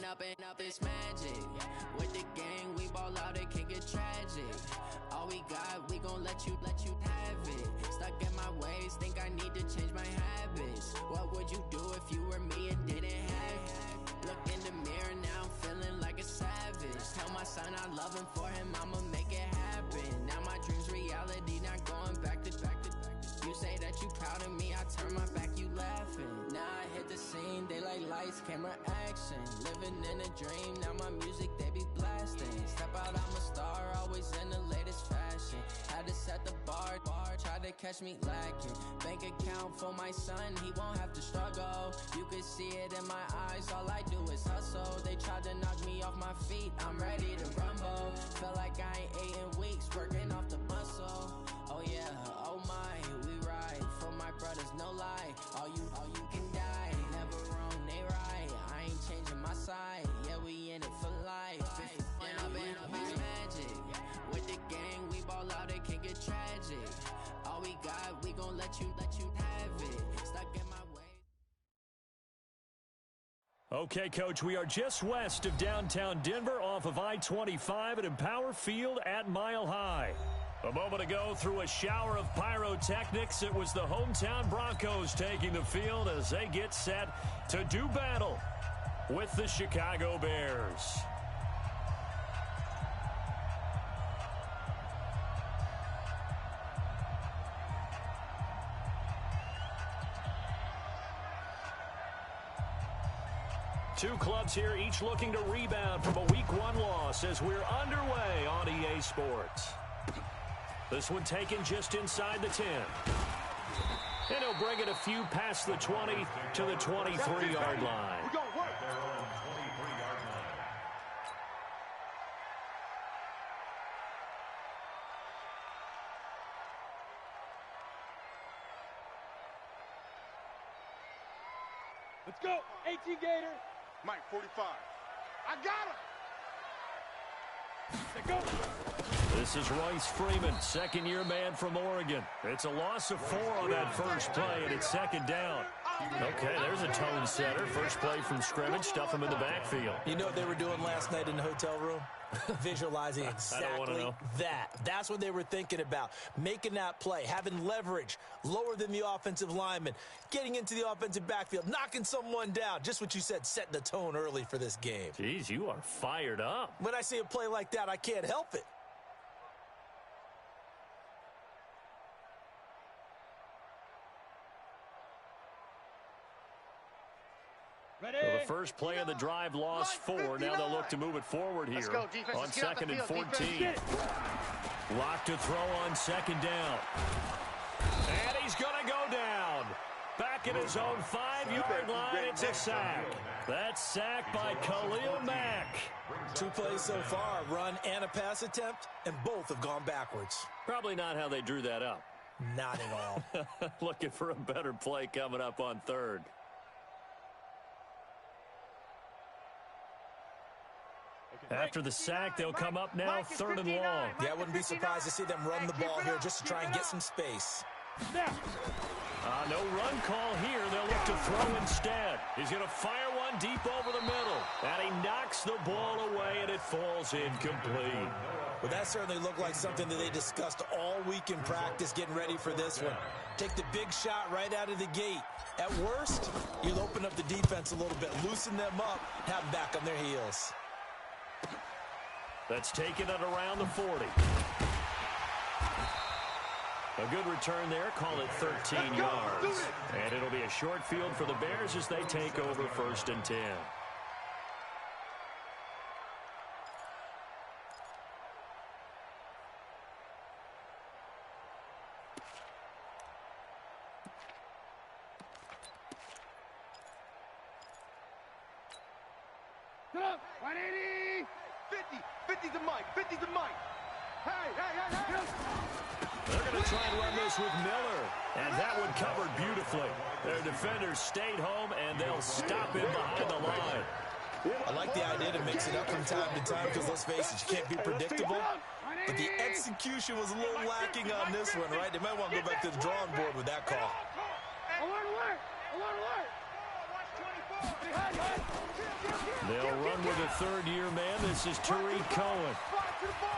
up and up, it's magic. With the gang, we ball out, it can get tragic. All we got, we gon' let you have it. Stuck in my ways, think I need to change my habits. What would you do if you were me and didn't have it? Look in the mirror, now I'm feeling like a savage. Tell my son I love him, for him I'ma make it happen. Now my dream's reality, not going back to. You say that you proud of me, I turn my back, you laughing. Now I hit the scene, they like lights, camera, action. Living in a dream, now my music, they be blasting. Step out, I'm a star, always in the latest fashion. Had to set the bar, try to catch me lacking. Bank account for my son, he won't have to struggle. You can see it in my eyes, all I do is hustle. They tried to knock me off my feet, I'm ready to rumble. Feel like I ain't ate in weeks, working off the muscle. Oh yeah, oh my, we ride for my brothers, no lie. All you can die, never wrong, they right. I ain't changing my side, yeah, we in it for life. Up it's magic. With the gang, we ball out, it can get tragic. All we got, we gon' let you have it. Stuck in my way. Okay, Coach, we are just west of downtown Denver off of I-25 at Empower Field at Mile High. A moment ago, through a shower of pyrotechnics, it was the hometown Broncos taking the field as they get set to do battle with the Chicago Bears. Two clubs here, each looking to rebound from a Week 1 loss as we're underway on EA Sports. This one taken just inside the 10. And he'll bring it a few past the 20 to the 23-yard line. Let's go, 18 Gator. Mike, 45. I got him. Let's go. This is Royce Freeman, second-year man from Oregon. It's a loss of 4 on that first play, and it's second down. Okay, there's a tone setter. First play from scrimmage, stuff him in the backfield. You know what they were doing last night in the hotel room? Visualizing exactly that. That's what they were thinking about. Making that play, having leverage, lower than the offensive lineman, getting into the offensive backfield, knocking someone down. Just what you said, setting the tone early for this game. Jeez, you are fired up. When I see a play like that, I can't help it. Well, the first play of the drive lost 4. Now they'll look to move it forward here on 2nd and 14. Lock to throw on 2nd down. And he's going to go down. Back at his own 5-yard line, it's a sack. That's sacked by Khalil Mack. 2 plays so far, a run and a pass attempt, and both have gone backwards. Probably not how they drew that up. Not at all. Looking for a better play coming up on 3rd. After the sack, they'll come up now 3rd and long. Yeah, I wouldn't be surprised to see them run the ball here just to try and get some space. No run call here. They'll look to throw instead. He's going to fire one deep over the middle. And he knocks the ball away, and it falls incomplete. Well, that certainly looked like something that they discussed all week in practice, getting ready for this one. Take the big shot right out of the gate. At worst, you'll open up the defense a little bit, loosen them up, have them back on their heels. That's taken at around the 40. A good return there. Call it 13 yards. And it'll be a short field for the Bears as they take over 1st and 10. Come on, 180. 50 to Mike. 50 to Mike. Hey. They're going to try and run this with Miller. And that one covered beautifully. Their defenders stayed home, and they'll stop him behind the line. I like the idea to mix it up from time to time because, let's face it, you can't be predictable. But the execution was a little lacking on this one, right? They might want to go back to the drawing board with that call. I want to work. They'll run with a third-year man. This is Tariq Cohen.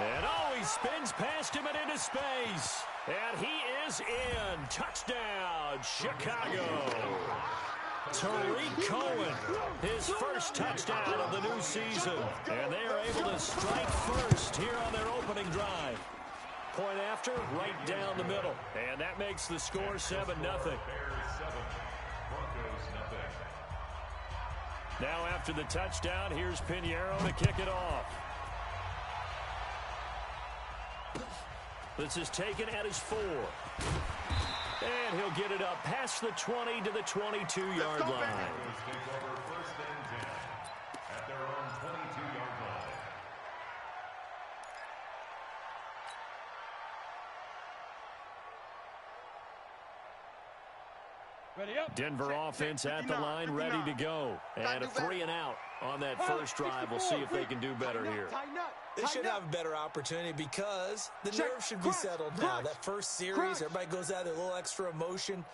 And, oh, he spins past him and into space. And he is in. Touchdown, Chicago. Tariq Cohen, his first touchdown of the new season. And they are able to strike first here on their opening drive. Point after, right down the middle. And that makes the score 7-0. Now after the touchdown, here's Pinheiro to kick it off. This is taken at his 4. And he'll get it up past the 20 to the 22-yard line. First and 10 at their own 22-yard line. Denver offense at the line, ready to go. And a 3-and-out on that first drive. We'll see if they can do better here. They should have a better opportunity because the nerves should be settled now. That first series, everybody goes out with a little extra emotion.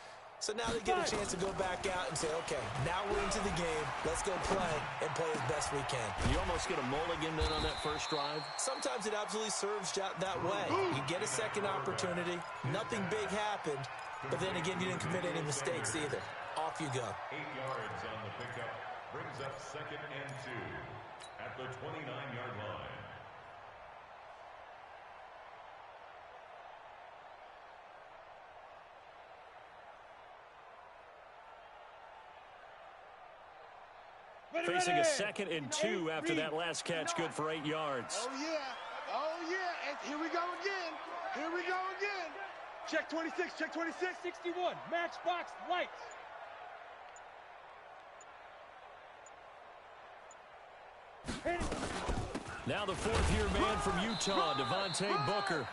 So now they get a chance to go back out and say, okay, now we're into the game. Let's go play and play as best we can. You almost get a mulligan then on that first drive? Sometimes it absolutely serves that way. You get a second opportunity. Nothing big happened. But then again, you didn't commit any mistakes either. Off you go. 8 yards on the pickup. Brings up 2nd and 2 at the 29-yard line. Facing a 2nd and 2 after that last catch, good for 8 yards. Oh, yeah. Oh, yeah. And here we go again. Here we go again. Check 26, check 26. 61, matchbox lights. Now the 4th-year man from Utah, Devontae Booker.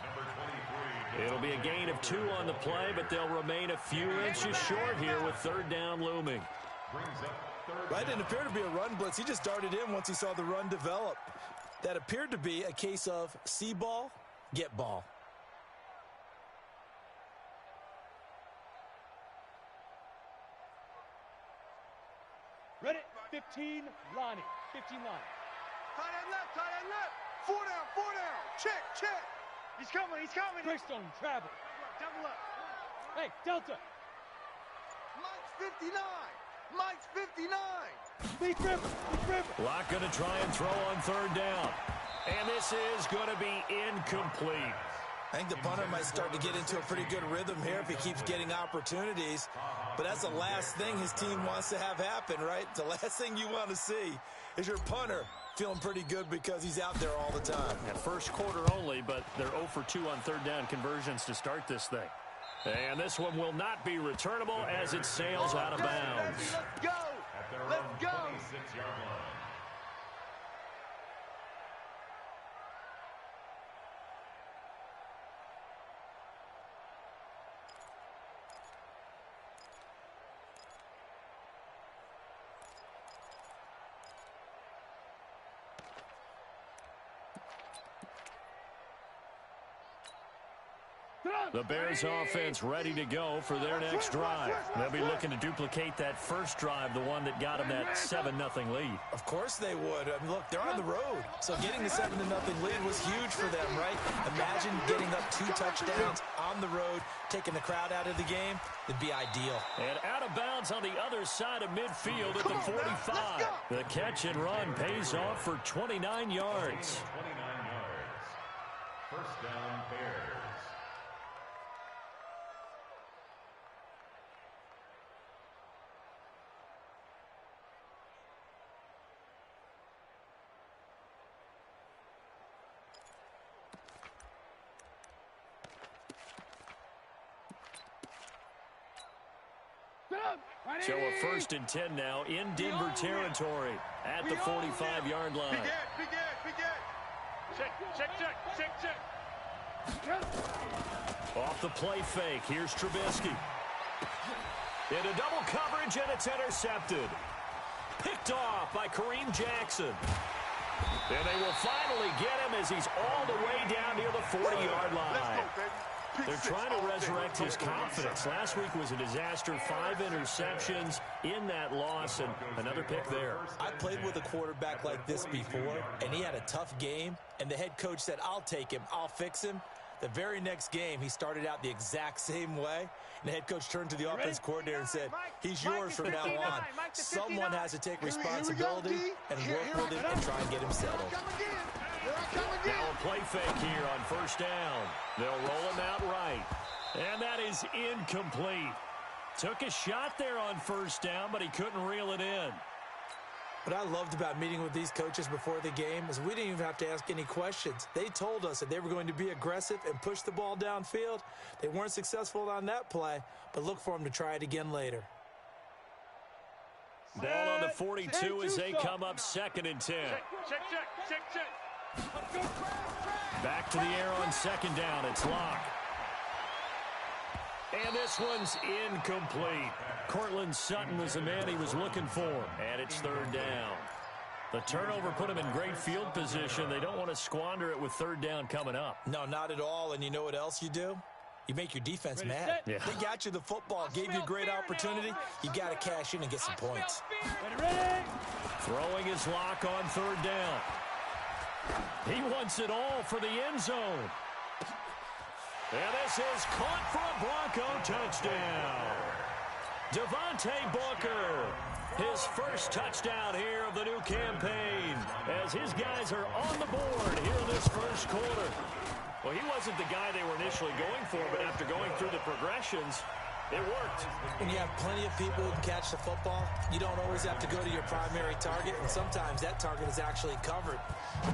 It'll be a gain of 2 on the play, but they'll remain a few inches short here with 3rd down looming. Right, didn't appear to be a run blitz. He just darted in once he saw the run develop. That appeared to be a case of see ball, get ball. Ready, 15, Lonnie. 15 Lonnie. Tight end left, tight end left. 4 down, 4 down. Check, check. He's coming, he's coming. Greystone, travel. Double up. Hey, Delta. Mike's 59. Mike's 59. Leaf River. Locke going to try and throw on 3rd down. And this is going to be incomplete. I think the punter might start to get into a pretty good rhythm here if he keeps getting opportunities. But that's the last thing his team wants to have happen, right? The last thing you want to see is your punter feeling pretty good because he's out there all the time. Yeah, first quarter only, but they're 0 for 2 on 3rd down conversions to start this thing. And this one will not be returnable as it sails out of bounds. Let's go. At their Let's own go. 26-yard line. The Bears offense ready to go for their next drive. They'll be looking to duplicate that first drive, the one that got them that 7-0 lead. Of course they would. I mean, look, they're on the road. So getting the 7-0 lead was huge for them, right? Imagine getting up 2 touchdowns on the road, taking the crowd out of the game. It'd be ideal. And out of bounds on the other side of midfield at the 45. The catch and run pays off for 29 yards. 29 yards. First down, Bears. So a 1st and 10 now in Denver territory at the 45-yard line. Big Ed. Check. Off the play fake, here's Trubisky. Into double coverage, and it's intercepted. Picked off by Kareem Jackson. And they will finally get him as he's all the way down near the 40-yard line. They're trying to resurrect his confidence. Last week was a disaster. 5 interceptions in that loss, and another pick there. I played with a quarterback like this before, and he had a tough game, and the head coach said, I'll take him, I'll fix him. The very next game, he started out the exact same way, and the head coach turned to the offense coordinator and said, he's yours from now on. Someone has to take responsibility and work with him and try and get him settled. Now a play fake here on first down. They'll roll him out right. And that is incomplete. Took a shot there on first down, but he couldn't reel it in. What I loved about meeting with these coaches before the game is we didn't even have to ask any questions. They told us that they were going to be aggressive and push the ball downfield. They weren't successful on that play, but look for them to try it again later. Ball on the 42 as they come up 2nd and 10. Check. Back to the air on 2nd down. It's Locke. And this one's incomplete. Cortland Sutton was the man he was looking for. And it's 3rd down. The turnover put him in great field position. They don't want to squander it with 3rd down coming up. No, not at all. And you know what else you do? You make your defense mad. Yeah. They got you the football, gave you a great opportunity. You got to cash in and get some points. Throwing his Locke on 3rd down. He wants it all for the end zone. And this is caught for a Bronco touchdown. Devontae Booker, his first touchdown here of the new campaign, as his guys are on the board here in this first quarter. Well, he wasn't the guy they were initially going for, but after going through the progressions, it worked. When you have plenty of people who can catch the football, you don't always have to go to your primary target, and sometimes that target is actually covered.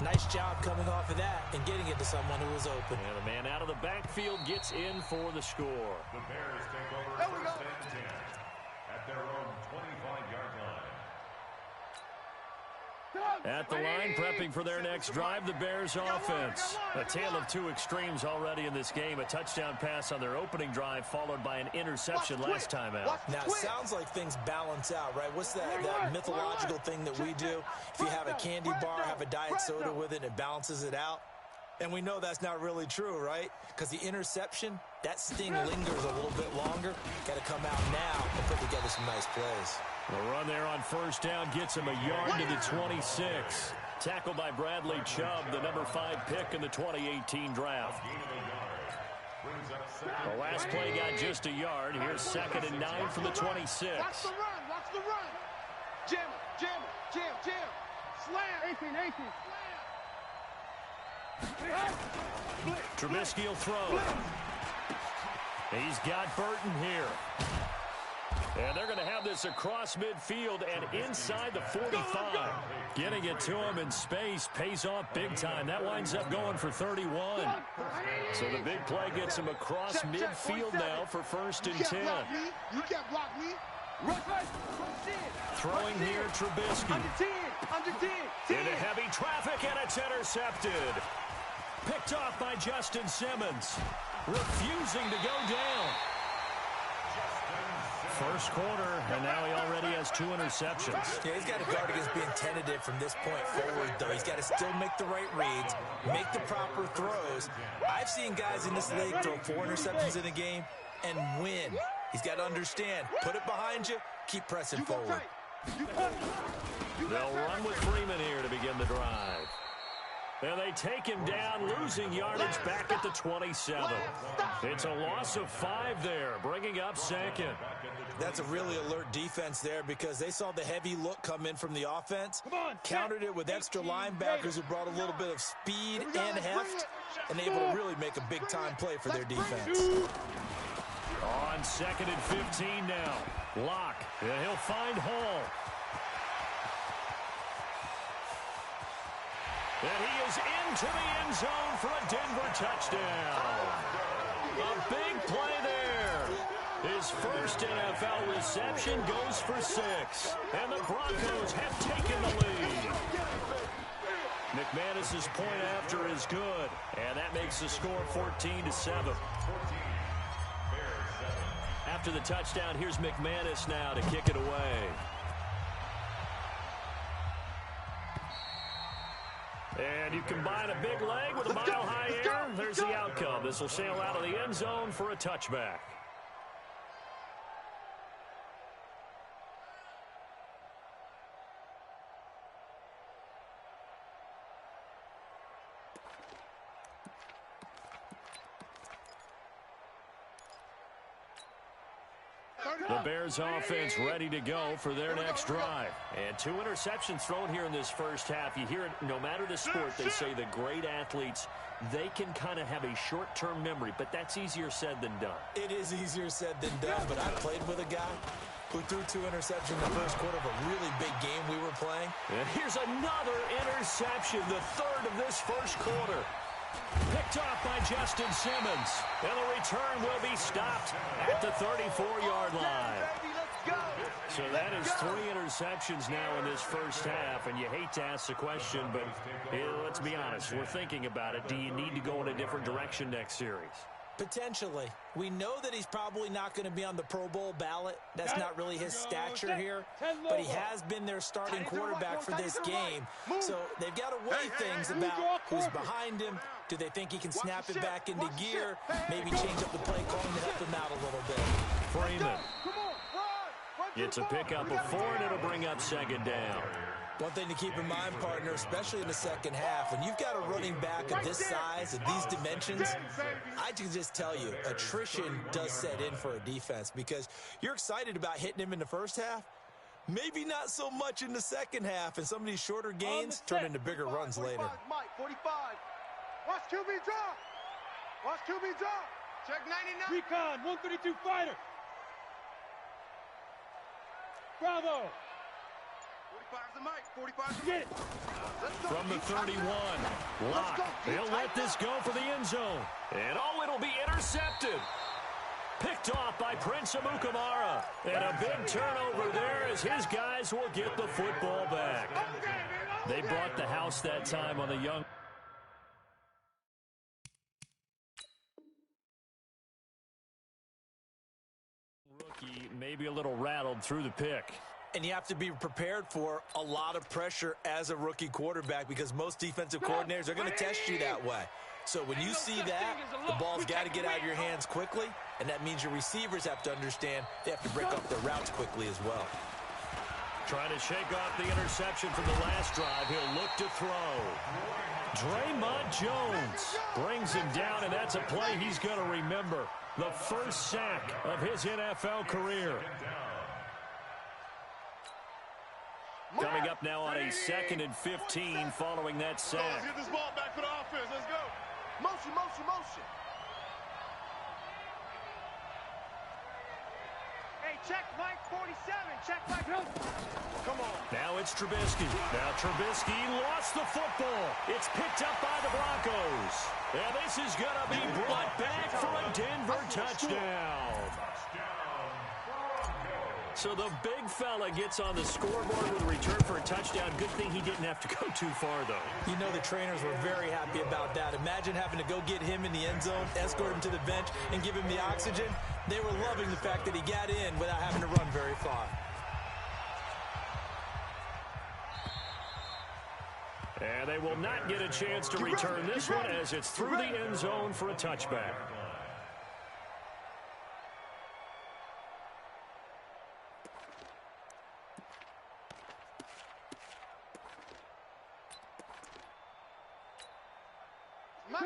Nice job coming off of that and getting it to someone who was open. And the man out of the backfield gets in for the score. The Bears take over 1st and 10 at their own 25-yard line. At the line, prepping for their next drive, the Bears offense. A tale of two extremes already in this game. A touchdown pass on their opening drive, followed by an interception last time out. Now, it sounds like things balance out, right? What's that mythological thing that we do? If you have a candy bar, have a diet soda with it, it balances it out. And we know that's not really true, right? Because the interception, that sting lingers a little bit longer. Got to come out now and put together some nice plays. The run there on first down gets him a yard to the 26. Tackled by Bradley Chubb, the number 5 pick in the 2018 draft. The last play got just a yard. Here's 2nd and 9 from the 26. Watch the run. Jam. Slam. 18. Trubisky will throw. He's got Burton here. And they're going to have this across midfield and inside the 45. Getting it to him in space pays off big time. That winds up going for 31. So the big play gets him across midfield now for 1st and 10. You can't block me. Throwing here, Trubisky. Under 10. Into heavy traffic, and it's intercepted. Picked off by Justin Simmons. Refusing to go down. First quarter, and now he already has 2 interceptions. Yeah, he's got to guard against being tentative from this point forward, though. He's got to still make the right reads, make the proper throws. I've seen guys in this league throw 4 interceptions in a game and win. He's got to understand, put it behind you, keep pressing forward. They'll run with Freeman here to begin the drive. And they take him down, losing yardage back at the 27. It's a loss of 5 there, bringing up 2nd. That's a really alert defense there because they saw the heavy look come in from the offense, countered it with extra linebackers who brought a little bit of speed and heft, and able to really make a big-time play for their defense. On 2nd and 15 now. Locke, and he'll find Hall. And he is into the end zone for a Denver touchdown. A big play there. His first NFL reception goes for 6. And the Broncos have taken the lead. McManus's point after is good. And that makes the score 14-7. After the touchdown, here's McManus now to kick it away. And you combine a big leg with a mile-high air, here's the outcome. This will sail out of the end zone for a touchback. The Bears offense ready to go for their next drive. And 2 interceptions thrown here in this first half. You hear it, no matter the sport, they say the great athletes, they can kind of have a short-term memory, but that's easier said than done. It is easier said than done, but I played with a guy who threw 2 interceptions in the first quarter of a really big game we were playing. And here's another interception, the third of this first quarter. Picked off by Justin Simmons. And the return will be stopped at the 34-yard line. So that is 3 interceptions now in this first half. And you hate to ask the question, but let's be honest. We're thinking about it. Do you need to go in a different direction next series? Potentially. We know that he's probably not going to be on the Pro Bowl ballot. That's not really his stature here. But he has been their starting quarterback for this game. So they've got to weigh things about who's behind him. Do they think he can snap it back into gear? Maybe change up the play calling to help him out a little bit. Freeman. It's a pickup of 4, and it'll bring up second down. One thing to keep in mind, partner, especially in the second half, when you've got a running back of this size, of these dimensions, I can just tell you, attrition does set in for a defense because you're excited about hitting him in the first half. Maybe not so much in the second half, and some of these shorter gains turn into bigger runs later. Mike, 45. Watch QB drop. Watch QB drop. Check 99. Recon, 132 fighter. Bravo. 45's the Mike. 45's the Get it. From the 31, Locke. He'll let this go for the end zone. And it'll be intercepted. Picked off by Prince Amukamara. And a big turnover there as his guys will get the football back. They brought the house that time on the young. Rookie maybe a little rattled through the pick. And you have to be prepared for a lot of pressure as a rookie quarterback because most defensive coordinators are going to test you that way. So when you see that, the ball's got to get out of your hands quickly, and that means your receivers have to understand they have to break up their routes quickly as well. Trying to shake off the interception from the last drive. He'll look to throw. Draymond Jones brings him down, and that's a play he's going to remember. The first sack of his NFL career. Coming up now on a 2nd and 15 following that sack. Let's get this ball back for the offense. Let's go. Motion, motion, motion. Hey, check Mike 47. Check Mike. Come on. Now it's Trubisky. Now Trubisky lost the football. It's picked up by the Broncos. And this is going to be brought back for a Denver touchdown. So the big fella gets on the scoreboard with a return for a touchdown. Good thing he didn't have to go too far, though. You know the trainers were very happy about that. Imagine having to go get him in the end zone, escort him to the bench, and give him the oxygen. They were loving the fact that he got in without having to run very far. And they will not get a chance to return this one as it's through the end zone for a touchback.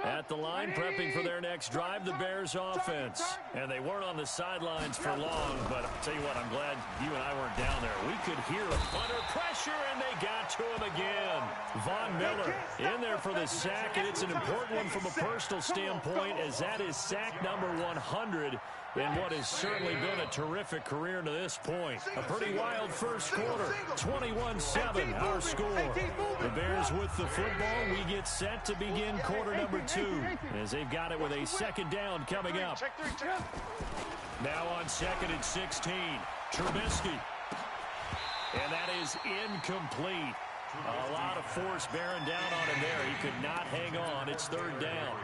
At the line, prepping for their next drive, the Bears offense. And they weren't on the sidelines for long, but I'll tell you what, I'm glad you and I weren't down there. We could hear them under pressure, and they got to him again. Von Miller in there for the sack, and it's an important one from a personal standpoint, as that is sack number 100 in what has certainly been a terrific career to this point. A pretty wild first quarter, 21-7 our score. The Bears with the football. We get set to begin quarter number 2 as they've got it with a second down coming up. Now on 2nd and 16, Trubisky. And that is incomplete. A lot of force bearing down on him there. He could not hang on. It's 3rd down.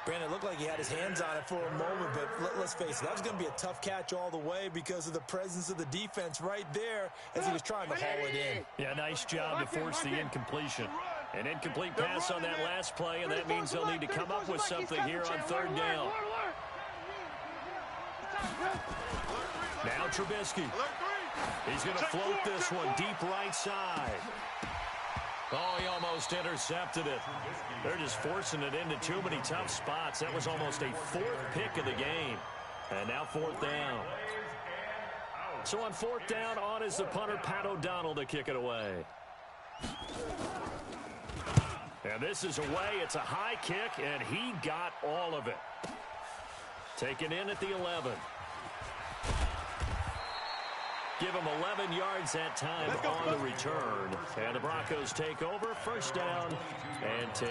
Brandon, it looked like he had his hands on it for a moment, but let's face it, that was going to be a tough catch all the way because of the presence of the defense right there as he was trying to haul it in. Yeah, nice job to force the incompletion. An incomplete pass on that last play, and that means they'll need to come up with something here on third down. Now Trubisky. He's going to float this one deep right side. Oh, he almost intercepted it. They're just forcing it into too many tough spots. That was almost a fourth pick of the game. And now fourth down. So on fourth down, on is the punter, Pat O'Donnell, to kick it away. And this is away. It's a high kick, and he got all of it. Taken in at the 11. Give him 11 yards that time on the return. And the Broncos take over. First down and 10.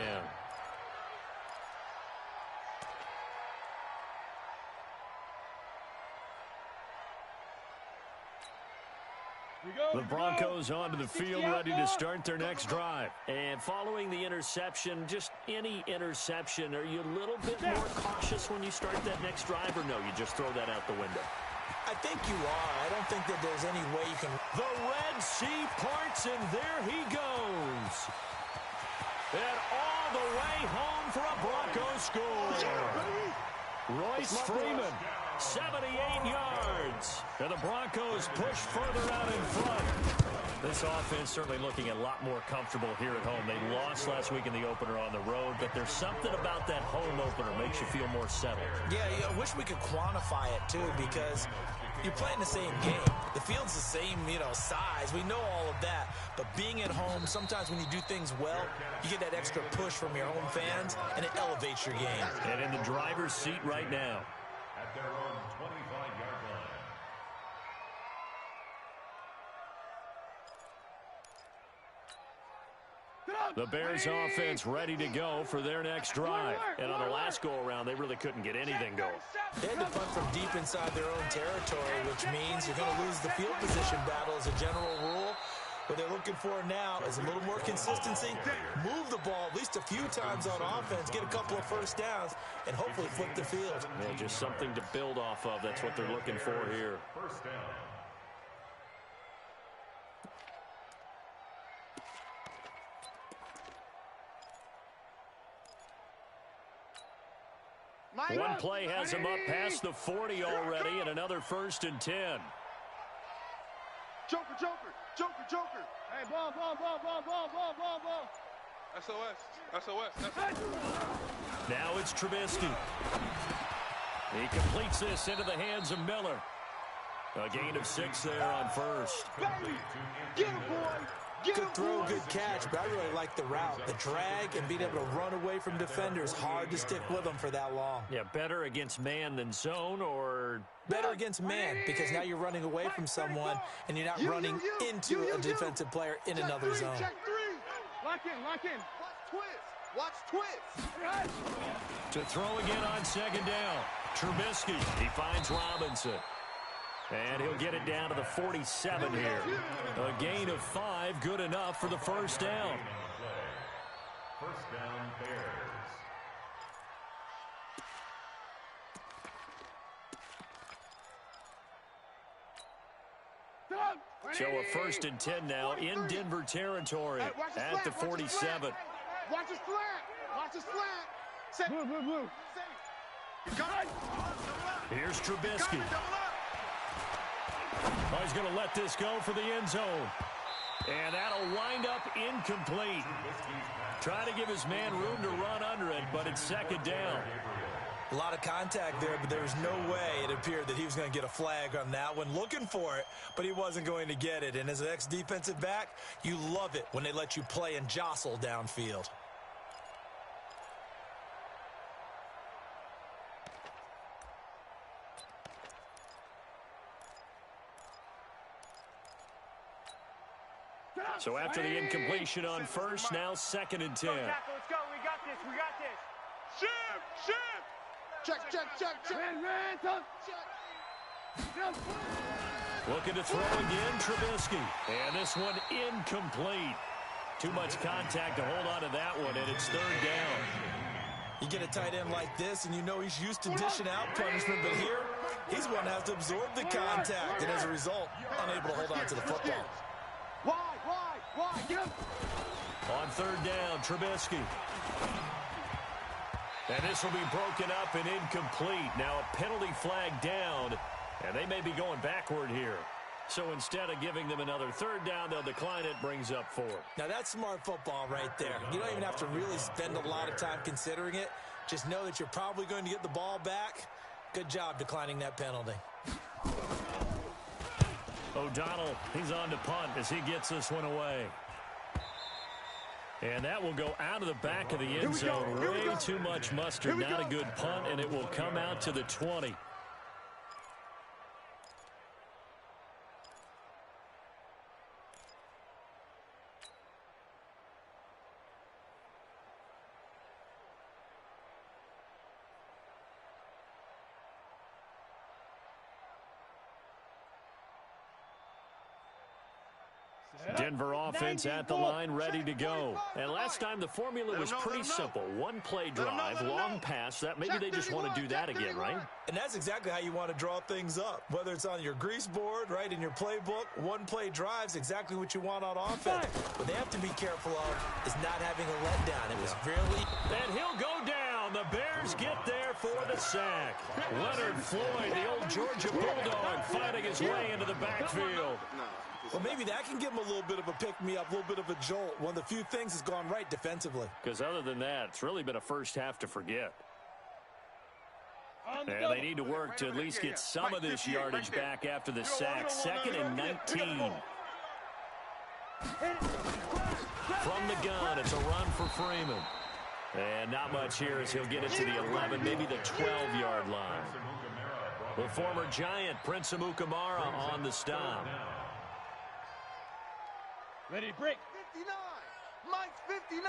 The Broncos onto the field, ready to start their next drive. And following the interception, just any interception, are you a little bit more cautious when you start that next drive, or no, you just throw that out the window? I think you are. I don't think that there's any way you can. The Red Sea parts, and there he goes. And all the way home for a Broncos score. Royce Freeman, 78 yards. And the Broncos push further out in front. This offense certainly looking a lot more comfortable here at home. They lost last week in the opener on the road, but there's something about that home opener makes you feel more settled. Yeah, I wish we could quantify it, too, because you're playing the same game. The field's the same, size. We know all of that. But being at home, sometimes when you do things well, you get that extra push from your home fans, and it elevates your game. And in the driver's seat right now. At their own 25-yard line. The Bears offense ready to go for their next drive. And on the last go-around, they really couldn't get anything going. They had to punt from deep inside their own territory, which means you're going to lose the field position battle as a general rule. What they're looking for now is a little more consistency. Move the ball at least a few times on offense, get a couple of first downs, and hopefully flip the field. Yeah, just something to build off of. That's what they're looking for here. First down. One play has him up past the 40 already, and another 1st and 10. Joker. Hey, ball. SOS. Now it's Trubisky. He completes this into the hands of Miller. A gain of 6 there on first. Get him, boy. Good throw, good catch, but I really like the route. The drag and being able to run away from defenders, hard to stick with them for that long. Yeah, better against man than zone, or? Better against man, because now you're running away from someone and you're not running into a defensive player in another zone. Check 3. Lock in. Watch twist. To throw again on second down. Trubisky, he finds Robinson. And he'll get it down to the 47 here. A gain of 5, good enough for the first down. First down, Bears. So a 1st and 10 now in Denver territory at the 47. Watch his flat. Blue. Here's Trubisky. Oh, he's going to let this go for the end zone. And that'll wind up incomplete. Trying to give his man room to run under it, but it's second down. A lot of contact there, but there was no way it appeared that he was going to get a flag on that one. Looking for it, but he wasn't going to get it. And as an ex-defensive back, you love it when they let you play and jostle downfield. So after the incompletion on first, now 2nd and 10. Let's go. We got this. Shift. Check. Looking to throw again, Trubisky. And this one incomplete. Too much contact to hold on to that one, and it's 3rd down. You get a tight end like this, and you know he's used to dishing out punishment, but here, he's one that has to absorb the contact, and as a result, unable to hold on to the football. Why? Get him. On third down, Trubisky. And this will be broken up and incomplete. Now a penalty flag down, and they may be going backward here. So instead of giving them another third down, they'll decline it, brings up 4. Now that's smart football right there. You don't even have to really spend a lot of time considering it. Just know that you're probably going to get the ball back. Good job declining that penalty. O'Donnell, he's on to punt as he gets this one away. And that will go out of the back of the end zone. Way too much mustard. Not a good punt, and it will come out to the 20. Denver offense at the line, ready to go. And last time the formula was pretty simple. One play drive, long pass. That maybe they just want to do that again, right? And that's exactly how you want to draw things up. Whether it's on your grease board, right, in your playbook, one play drive's exactly what you want on offense. What they have to be careful of is not having a letdown. It was really... And he'll go down. The Bears get there for the sack. Leonard Floyd, the old Georgia Bulldog, fighting his way into the backfield. Well, maybe that can give him a little bit of a pick-me-up, a little bit of a jolt. One of the few things has gone right defensively. Because other than that, it's really been a first half to forget. And they need to work to at least get some of this yardage back after the sack. 2nd and 19. From the gun, it's a run for Freeman. And not much here as he'll get it to the 11, maybe the 12-yard line. The former Giant, Prince Amukamara, on the stop. Ready to break. 59. Mike's 59. I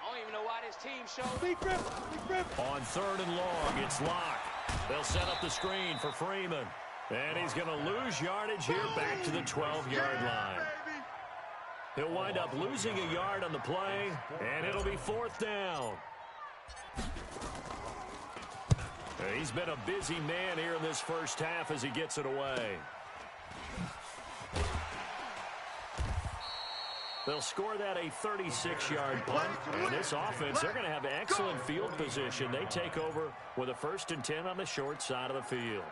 don't even know why this team showed. Big grip. Big grip. On 3rd and long, it's Locke. They'll set up the screen for Freeman. And he's going to lose yardage here back to the 12-yard line. He'll wind up losing a yard on the play, and it'll be 4th down. He's been a busy man here in this first half as he gets it away. They'll score that a 36-yard punt. And this offense, they're going to have excellent field position. They take over with a 1st and 10 on the short side of the field.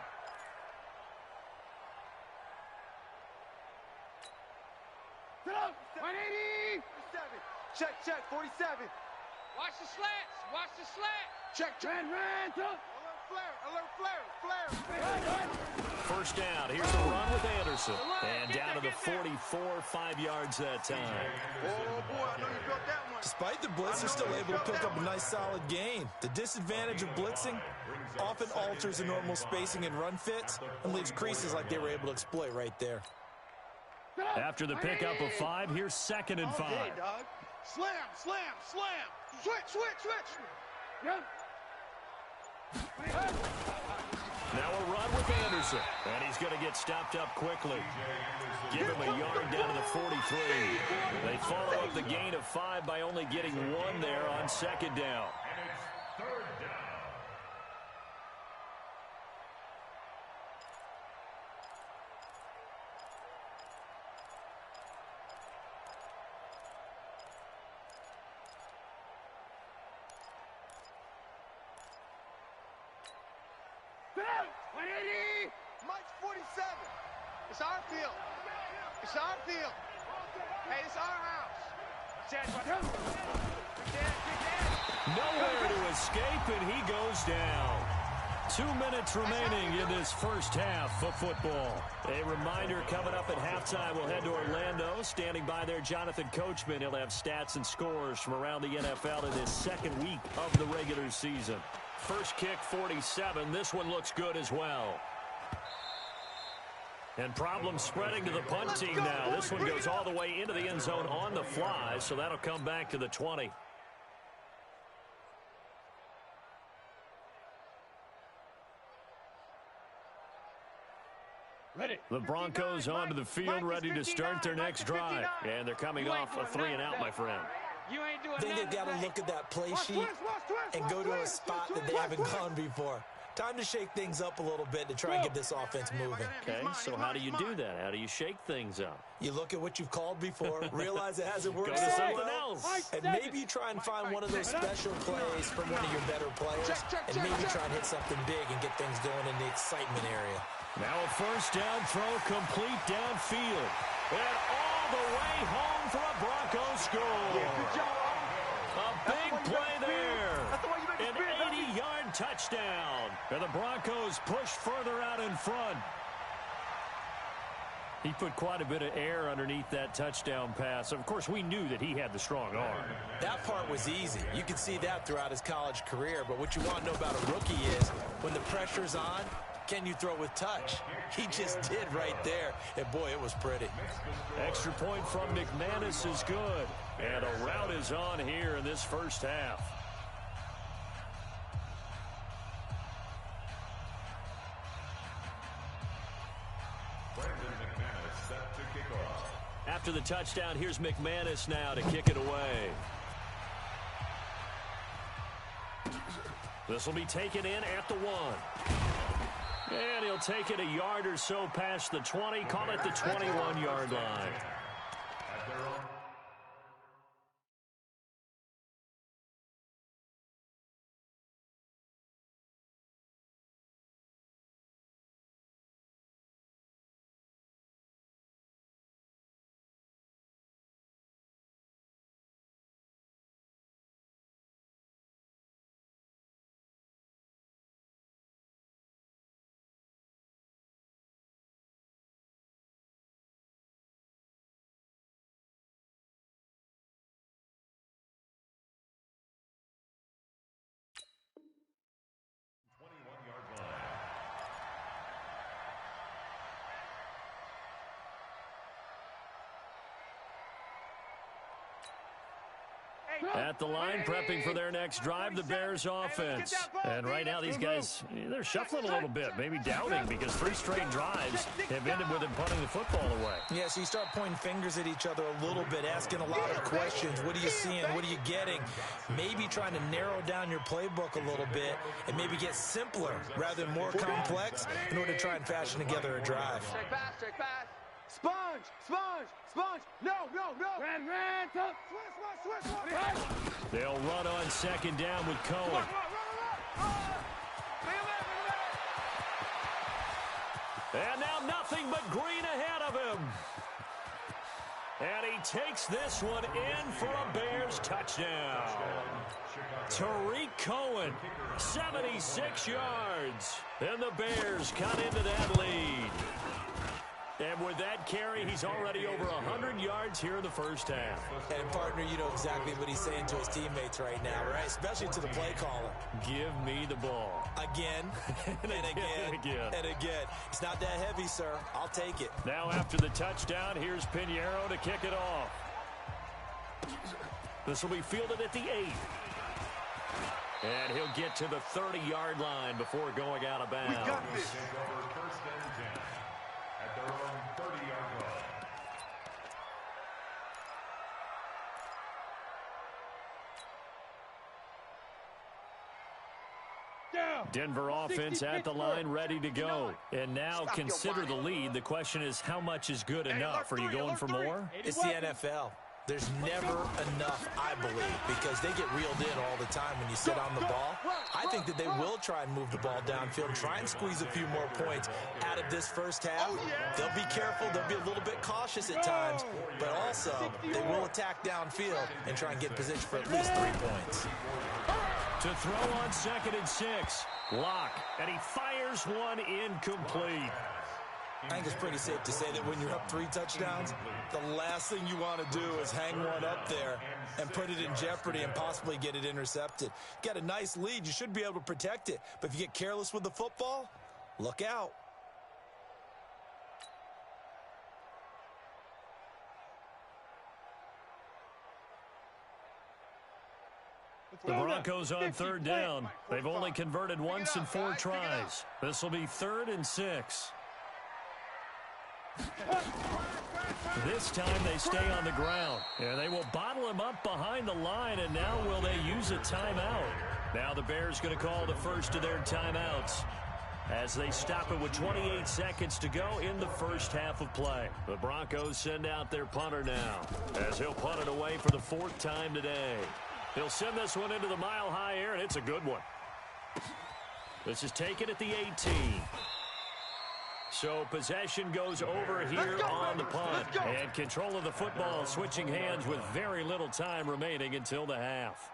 Check, 47. Watch the slats. Watch the slat. Check. Alert flare. 1st down. Here's the run with Anderson. And down to the 44, 5 yards that time. Oh, boy, I know you felt that one. Despite the blitz, they're still able to pick up a nice, solid gain. The disadvantage of blitzing often alters the normal spacing and run fits and leaves creases like they were able to exploit right there. After the pickup of 5, here's 2nd and 5. Okay, dog. Slam. Switch. Yeah. Now a run with Anderson. And he's going to get stopped up quickly. Give him a yard down to the 43. They follow up the gain of 5 by only getting 1 there on 2nd down. And it's 3rd down. Mike's 47. It's our field. Hey, it's our house. Nowhere to escape, and he goes down. 2 minutes remaining in this first half of football. A reminder coming up at halftime, we'll head to Orlando. Standing by there, Jonathan Coachman. He'll have stats and scores from around the NFL in this 2nd week of the regular season. First kick, 47. This one looks good as well. And problems spreading to the punt team now. This one goes all the way into the end zone on the fly, so that'll come back to the 20. Ready. The Broncos onto the field, ready to start their next drive. And they're coming off a 3-and-out, my friend. You ain't doing I think they've got to look at that play sheet and go to a spot that they haven't gone before. Time to shake things up a little bit to try and get this offense moving. Okay, so how do you do that? How do you shake things up? You look at what you've called before, realize it hasn't worked Go to so something well, else. and maybe you try and find one of those special plays from one of your better players, and maybe try and hit something big and get things going in the excitement area. Now a first down throw complete downfield. And all the way home for a Broncos score. A big play there. An 80-yard touchdown. And the Broncos push further out in front. He put quite a bit of air underneath that touchdown pass. Of course, we knew that he had the strong arm. That part was easy. You could see that throughout his college career. But what you want to know about a rookie is when the pressure's on, can you throw with touch? He just did right there. And, boy, it was pretty. Extra point from McManus is good. And a rout is on here in this first half. After the touchdown, here's McManus now to kick it away. This will be taken in at the 1. And he'll take it a yard or so past the 20, call it the 21-yard line. At the line, prepping for their next drive, the Bears offense. And right now, these guys, they're shuffling a little bit, maybe doubting, because 3 straight drives have ended with them punting the football away. Yeah, so you start pointing fingers at each other a little bit, asking a lot of questions. What are you seeing? What are you getting? Maybe trying to narrow down your playbook a little bit and maybe get simpler rather than more complex in order to try and fashion together a drive. Check pass. Sponge. No. Ran. Switch. They'll run on second down with Cohen. And now nothing but green ahead of him. And he takes this one in for a Bears touchdown. Tariq Cohen, 76 yards. And the Bears cut into that lead. And with that carry, he's already over 100 yards here in the first half. And, partner, you know exactly what he's saying to his teammates right now, right? Especially to the play caller. Give me the ball. Again, and again. It's not that heavy, sir. I'll take it. Now after the touchdown, here's Pinheiro to kick it off. This will be fielded at the 8. And he'll get to the 30-yard line before going out of bounds. We got this. First and 10 at their own 30-yard line. Denver offense at the line, ready to go. And now consider the lead. The question is, how much is good enough? Are you going for more? It's the NFL. There's never enough, I believe, because they get reeled in all the time when you sit on the ball. I think that they will try and move the ball downfield, try and squeeze a few more points out of this first half. They'll be careful. They'll be a little bit cautious at times, but also they will attack downfield and try and get in position for at least 3 points. To throw on 2nd and 6. Lock, and he fires one incomplete. I think it's pretty safe to say that when you're up 3 touchdowns, the last thing you want to do is hang one up there and put it in jeopardy and possibly get it intercepted. You got a nice lead. You should be able to protect it. But if you get careless with the football, look out. The Broncos on 3rd down. They've only converted once in 4 tries. This will be 3rd and 6. This time they stay on the ground. And they will bottle him up behind the line, and now will they use a timeout? Now the Bears going to call the first of their timeouts as they stop it with 28 seconds to go in the first half of play. The Broncos send out their punter now as he'll punt it away for the 4th time today. He'll send this one into the mile-high air, and it's a good one. This is taken at the 18. So possession goes over here on the punt. And control of the football switching hands with very little time remaining until the half.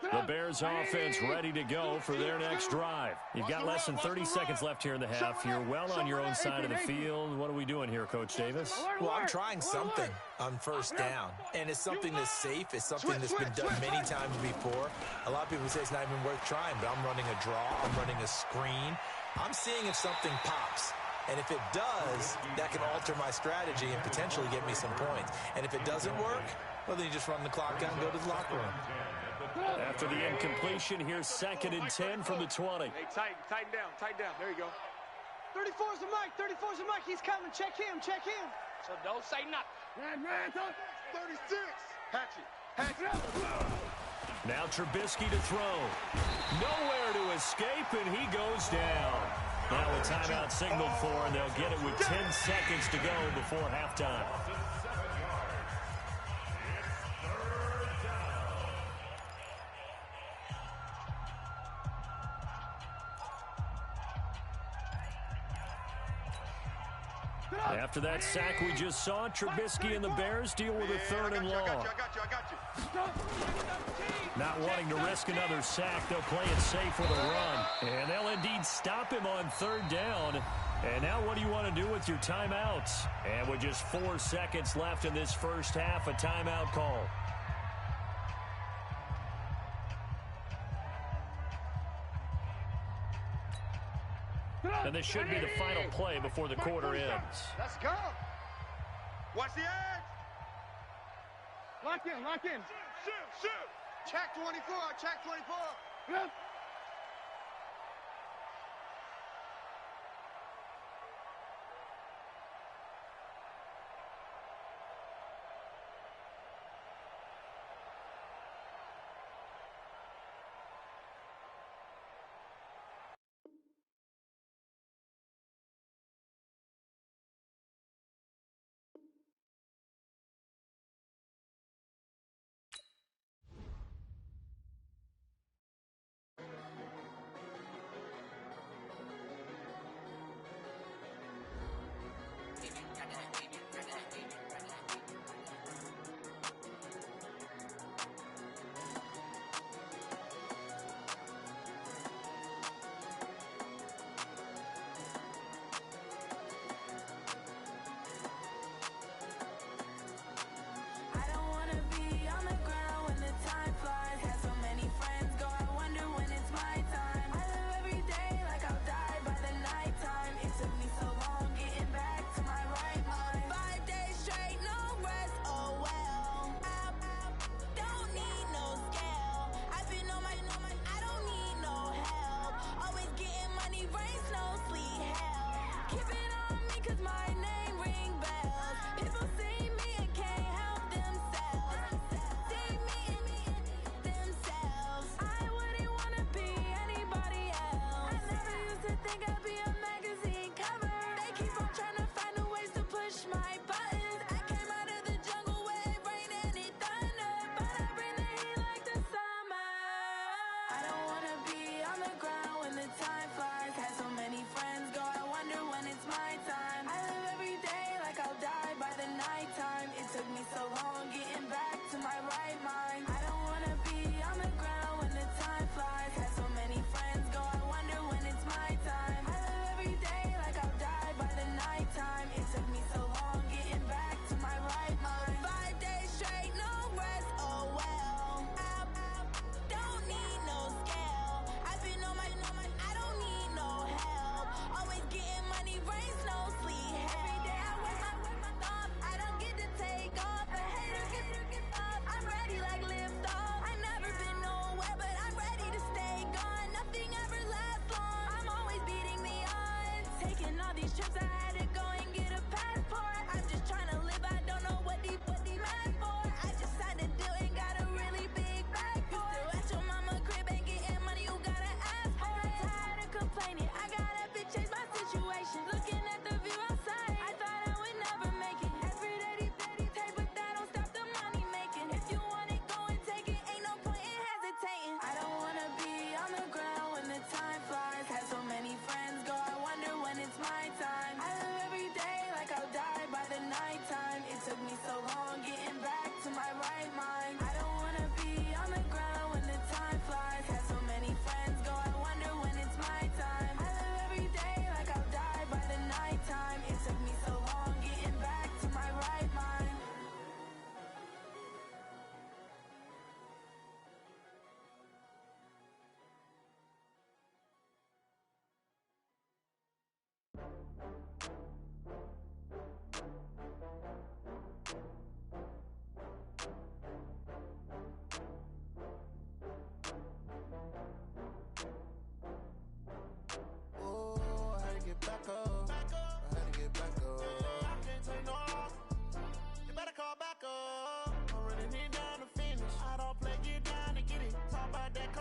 The Bears offense ready to go for their next drive. You've got less than 30 seconds left here in the half. You're well on your own side of the field. What are we doing here, Coach Davis? Well, I'm trying something on first down, and it's something that's safe. It's something that's been done many times before. A lot of people say it's not even worth trying, but I'm running a draw. I'm running a screen. I'm seeing if something pops. And if it does, that can alter my strategy and potentially get me some points. And if it doesn't work, well, then you just run the clock out and go to the locker room. After the incompletion, here's 2nd and 10 from the 20. Hey, tighten down. There you go. 34's the mic. 34's the mic. He's coming. Check him. So don't say nothing. Man, 36. Hatchet. Now Trubisky to throw. Nowhere to escape, and he goes down. Now a timeout signaled for, and they'll get it with 10 seconds to go before halftime. After that sack we just saw, Trubisky and the Bears deal with a 3rd and long. I got you. Not wanting to risk another sack, they'll play it safe with a run. And they'll indeed stop him on 3rd down. And now what do you want to do with your timeouts? And with just 4 seconds left in this first half, a timeout call. And this should be the final play before the quarter ends. Let's go. Watch the edge. Lock in. Shoot. Check 24. Yep.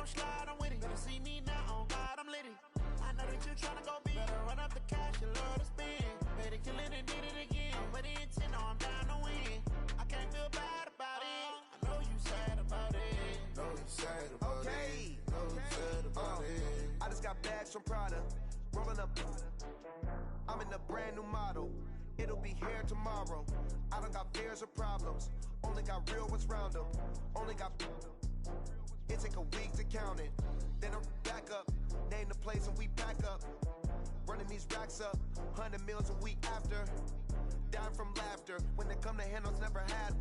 don't slide, I'm with it. Better see me now, on God, I'm litty. I know that you tryna go big. Better run up the cash, you love to spend. Better kill it and did it again. I'm with the intent, no, I'm down to win. I can't feel bad about it. I know you sad about it. Know you sad about it. Know you sad about it. I just got bags from Prada. Rolling up. I'm in a brand new model. It'll be here tomorrow. I don't got fears or problems. Only got real ones round them. Only got. It take a week to count it. Then I'm back up. Name the place and we pack up. Running these racks up. 100 meals a week after. Down from laughter. When they come to handles, never had